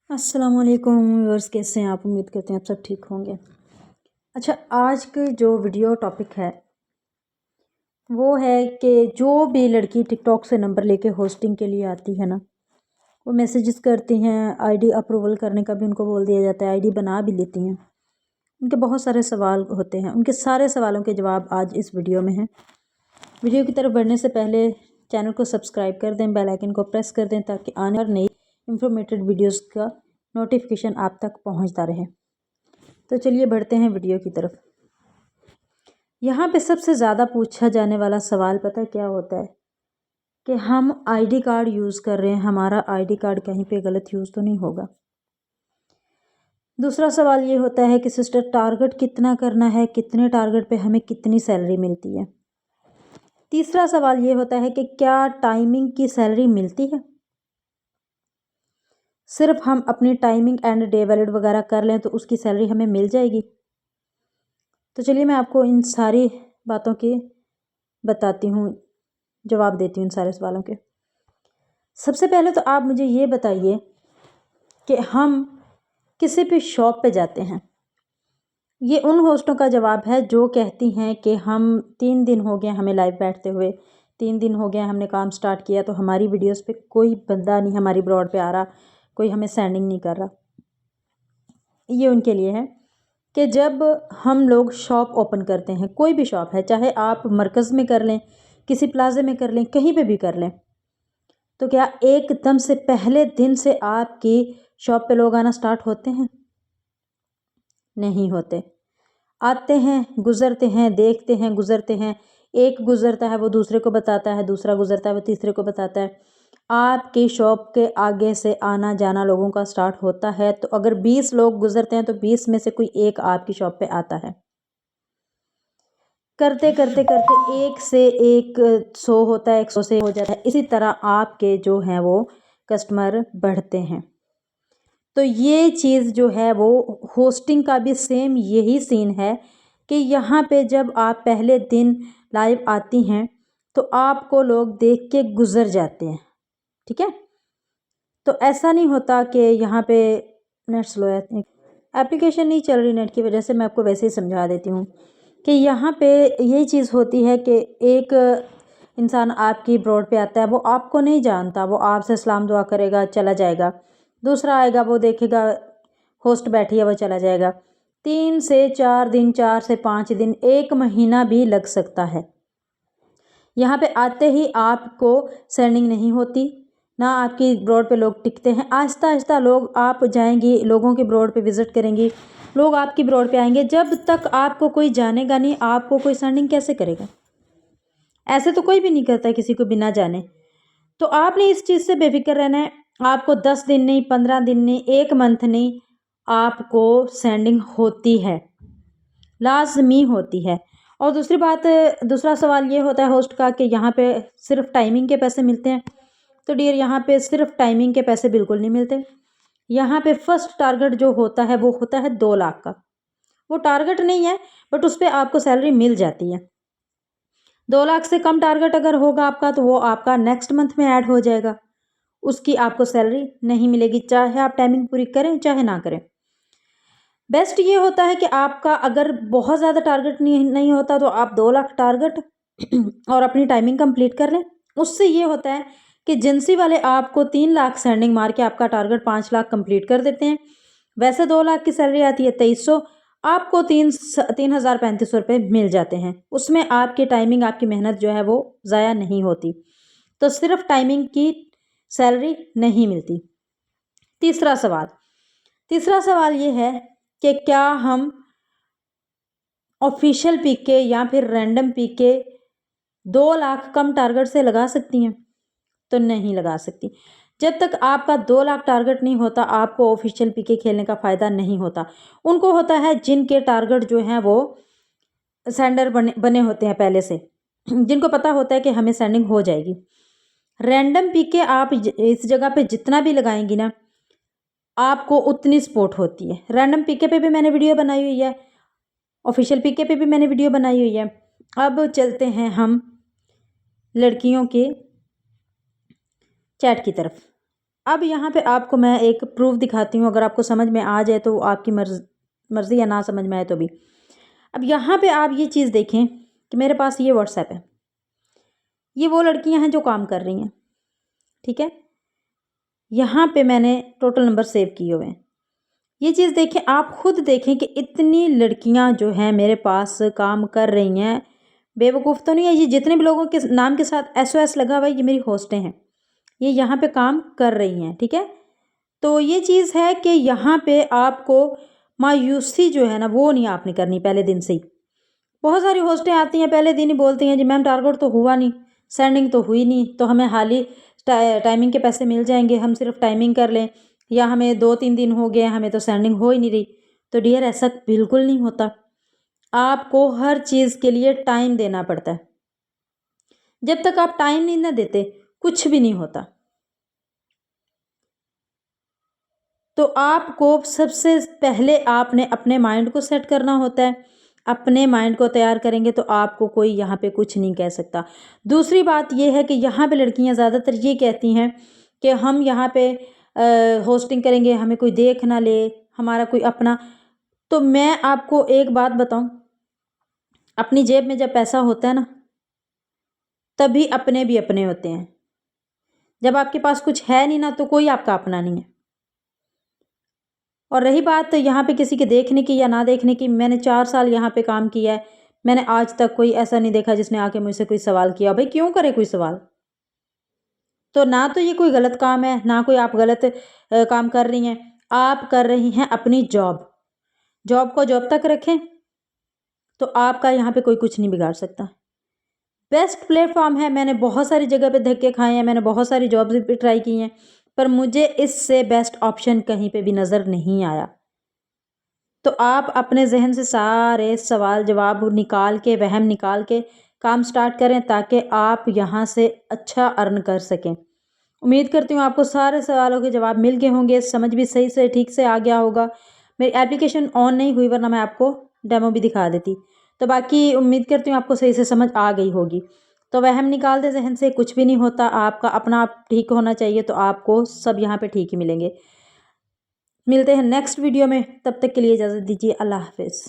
अस्सलाम वालेकुम व्यूअर्स, कैसे हैं आप? उम्मीद करते हैं आप सब ठीक होंगे। अच्छा, आज की जो वीडियो टॉपिक है वो है कि जो भी लड़की टिकटॉक से नंबर लेके होस्टिंग के लिए आती है ना, वो मैसेजेस करती हैं, आईडी अप्रूवल करने का भी उनको बोल दिया जाता है, आईडी बना भी लेती हैं। उनके बहुत सारे सवाल होते हैं, उनके सारे सवालों के जवाब आज इस वीडियो में हैं। वीडियो की तरफ बढ़ने से पहले चैनल को सब्सक्राइब कर दें, बेल आइकन को प्रेस कर दें ताकि आने वाली नई इंफॉर्मेटिव वीडियोस का नोटिफिकेशन आप तक पहुंचता रहे। तो चलिए बढ़ते हैं वीडियो की तरफ। यहाँ पे सबसे ज़्यादा पूछा जाने वाला सवाल पता है क्या होता है कि हम आईडी कार्ड यूज़ कर रहे हैं, हमारा आईडी कार्ड कहीं पे गलत यूज़ तो नहीं होगा। दूसरा सवाल ये होता है कि सिस्टर टारगेट कितना करना है, कितने टारगेट पे हमें कितनी सैलरी मिलती है। तीसरा सवाल ये होता है कि क्या टाइमिंग की सैलरी मिलती है। सिर्फ हम अपनी टाइमिंग एंड डे वैलिड वगैरह कर लें तो उसकी सैलरी हमें मिल जाएगी। तो चलिए मैं आपको इन सारी बातों की बताती हूँ, जवाब देती हूँ इन सारे सवालों के। सबसे पहले तो आप मुझे ये बताइए कि हम किसी भी शॉप पे जाते हैं, ये उन होस्टों का जवाब है जो कहती हैं कि हम 3 दिन हो गए हमें लाइव बैठते हुए, 3 दिन हो गए हमने काम स्टार्ट किया तो हमारी वीडियोस पे कोई बंदा नहीं हमारी ब्रॉड पे आ रहा, कोई हमें सेंडिंग नहीं कर रहा। ये उनके लिए है कि जब हम लोग शॉप ओपन करते हैं, कोई भी शॉप है, चाहे आप मरकज़ में कर लें, किसी प्लाजे में कर लें, कहीं पे भी कर लें, तो क्या एकदम से पहले दिन से आपकी शॉप पे लोग आना स्टार्ट होते हैं? नहीं होते। आते हैं, गुज़रते हैं, देखते हैं, गुज़रते हैं। एक गुज़रता है वो दूसरे को बताता है, दूसरा गुज़रता है वो तीसरे को बताता है। आपकी शॉप के आगे से आना जाना लोगों का स्टार्ट होता है, तो अगर 20 लोग गुज़रते हैं तो 20 में से कोई एक आपकी शॉप पे आता है। करते करते करते एक से एक 100 होता है, 100 से हो जाता है। इसी तरह आपके जो हैं वो कस्टमर बढ़ते हैं। तो ये चीज़ जो है वो होस्टिंग का भी सेम यही सीन है कि यहाँ पे जब आप पहले दिन लाइव आती हैं तो आपको लोग देख के गुज़र जाते हैं, ठीक है। तो ऐसा नहीं होता कि यहाँ पे नेट स्लो है, एप्लीकेशन नहीं चल रही नेट की वजह से, मैं आपको वैसे ही समझा देती हूँ कि यहाँ पे यही चीज़ होती है कि एक इंसान आपकी ब्रॉड पे आता है, वो आपको नहीं जानता, वो आपसे सलाम दुआ करेगा चला जाएगा। दूसरा आएगा, वो देखेगा होस्ट बैठी है, वो चला जाएगा। 3 से 4 दिन, 4 से 5 दिन, 1 महीना भी लग सकता है। यहाँ पे आते ही आपको सेंडिंग नहीं होती, ना आपकी ब्रॉड पे लोग टिकते हैं। आहिस्ता आहिस्ता लोग, आप जाएंगी लोगों की ब्रॉड पे विज़िट करेंगी, लोग आपकी ब्रॉड पे आएंगे। जब तक आपको कोई जानेगा नहीं, आपको कोई सेंडिंग कैसे करेगा? ऐसे तो कोई भी नहीं करता किसी को बिना जाने। तो आपने इस चीज़ से बेफिक्र रहना है। आपको 10 दिन नहीं, 15 दिन नहीं, 1 मंथ नहीं, आपको सेंडिंग होती है, लाजमी होती है। और दूसरी बात, दूसरा सवाल ये होता है होस्ट का कि यहाँ पे सिर्फ टाइमिंग के पैसे मिलते हैं। तो डियर, यहाँ पे सिर्फ टाइमिंग के पैसे बिल्कुल नहीं मिलते। यहाँ पे फर्स्ट टारगेट जो होता है वो होता है 2 लाख का। वो टारगेट नहीं है, बट उस पर आपको सैलरी मिल जाती है। 2 लाख से कम टारगेट अगर होगा आपका तो वो आपका नेक्स्ट मंथ में ऐड हो जाएगा, उसकी आपको सैलरी नहीं मिलेगी, चाहे आप टाइमिंग पूरी करें चाहे ना करें। बेस्ट ये होता है कि आपका अगर बहुत ज़्यादा टारगेट नहीं होता तो आप 2 लाख टारगेट और अपनी टाइमिंग कंप्लीट कर लें। उससे ये होता है कि एजेंसी वाले आपको 3 लाख सेंडिंग मार के आपका टारगेट 5 लाख कंप्लीट कर देते हैं। वैसे 2 लाख की सैलरी आती है 2300, आपको 3,3500 रुपये मिल जाते हैं। उसमें आपकी टाइमिंग, आपकी मेहनत जो है वो ज़ाया नहीं होती। तो सिर्फ टाइमिंग की सैलरी नहीं मिलती। तीसरा सवाल ये है कि क्या हम ऑफिशियल पीके या फिर रैंडम पीके 2 लाख कम टारगेट से लगा सकती हैं? तो नहीं लगा सकती। जब तक आपका 2 लाख टारगेट नहीं होता, आपको ऑफिशियल पीके खेलने का फ़ायदा नहीं होता। उनको होता है जिनके टारगेट जो हैं वो सेंडर बने होते हैं पहले से, जिनको पता होता है कि हमें सेंडिंग हो जाएगी। रैंडम पीके आप इस जगह पे जितना भी लगाएंगी ना, आपको उतनी सपोर्ट होती है। रैंडम पीके पे भी मैंने वीडियो बनाई हुई है, ऑफिशियल पीके पे भी मैंने वीडियो बनाई हुई है। अब चलते हैं हम लड़कियों के चैट की तरफ। अब यहाँ पे आपको मैं एक प्रूफ दिखाती हूँ, अगर आपको समझ में आ जाए तो आपकी मर्ज़ी, या ना समझ में आए तो भी। अब यहाँ पे आप ये चीज़ देखें कि मेरे पास ये व्हाट्सएप है, ये वो लड़कियाँ हैं जो काम कर रही हैं, ठीक है। यहाँ पे मैंने टोटल नंबर सेव किए हुए हैं। ये चीज़ देखें, आप खुद देखें कि इतनी लड़कियाँ जो हैं मेरे पास काम कर रही हैं, बेवकूफ़ तो नहीं है। ये जितने भी लोगों के नाम के साथ SOS लगा हुआ है, ये मेरी होस्टें हैं, ये यहाँ पे काम कर रही हैं, ठीक है। तो ये चीज़ है कि यहाँ पे आपको मायूसी जो है ना वो नहीं आपने करनी पहले दिन से ही। बहुत सारी होस्टें आती हैं, पहले दिन ही बोलती हैं जी मैम टारगेट तो हुआ नहीं, सेंडिंग तो हुई नहीं, तो हमें हाल ही टाइमिंग के पैसे मिल जाएंगे, हम सिर्फ टाइमिंग कर लें, या हमें 2-3 दिन हो गए हमें तो सेंडिंग हो ही नहीं रही। तो डियर ऐसा बिल्कुल नहीं होता, आपको हर चीज़ के लिए टाइम देना पड़ता है। जब तक आप टाइम नहीं ना देते कुछ भी नहीं होता। तो आपको सबसे पहले आपने अपने माइंड को सेट करना होता है। अपने माइंड को तैयार करेंगे तो आपको कोई यहाँ पे कुछ नहीं कह सकता। दूसरी बात ये है कि यहाँ पे लड़कियाँ ज़्यादातर ये कहती हैं कि हम यहाँ पे होस्टिंग करेंगे, हमें कोई देख ना ले, हमारा कोई अपना। तो मैं आपको एक बात बताऊँ, अपनी जेब में जब पैसा होता है ना तभी अपने भी अपने होते हैं। जब आपके पास कुछ है नहीं ना तो कोई आपका अपना नहीं है। और रही बात यहाँ पे किसी के देखने की या ना देखने की, मैंने 4 साल यहाँ पे काम किया है, मैंने आज तक कोई ऐसा नहीं देखा जिसने आके मुझसे कोई सवाल किया। भाई क्यों करे कोई सवाल? तो ना तो ये कोई गलत काम है, ना कोई आप गलत काम कर रही हैं। आप कर रही हैं अपनी जॉब। जॉब को जॉब तक रखें तो आपका यहाँ पे कोई कुछ नहीं बिगाड़ सकता। बेस्ट प्लेटफॉर्म है, मैंने बहुत सारी जगह पे धक्के खाए हैं, मैंने बहुत सारी जॉब्स भी ट्राई की हैं, पर मुझे इससे बेस्ट ऑप्शन कहीं पे भी नज़र नहीं आया। तो आप अपने जहन से सारे सवाल जवाब निकाल के, वहम निकाल के काम स्टार्ट करें ताकि आप यहाँ से अच्छा अर्न कर सकें। उम्मीद करती हूँ आपको सारे सवालों के जवाब मिल गए होंगे, समझ भी सही से ठीक से आ गया होगा। मेरी एप्लीकेशन ऑन नहीं हुई वरना मैं आपको डेमो भी दिखा देती। तो बाकी उम्मीद करती हूँ आपको सही से समझ आ गई होगी। तो वहम निकाल दे जहन से, कुछ भी नहीं होता, आपका अपना आप ठीक होना चाहिए, तो आपको सब यहाँ पे ठीक ही मिलेंगे। मिलते हैं नेक्स्ट वीडियो में, तब तक के लिए इजाज़त दीजिए। अल्लाह हाफ़िज़।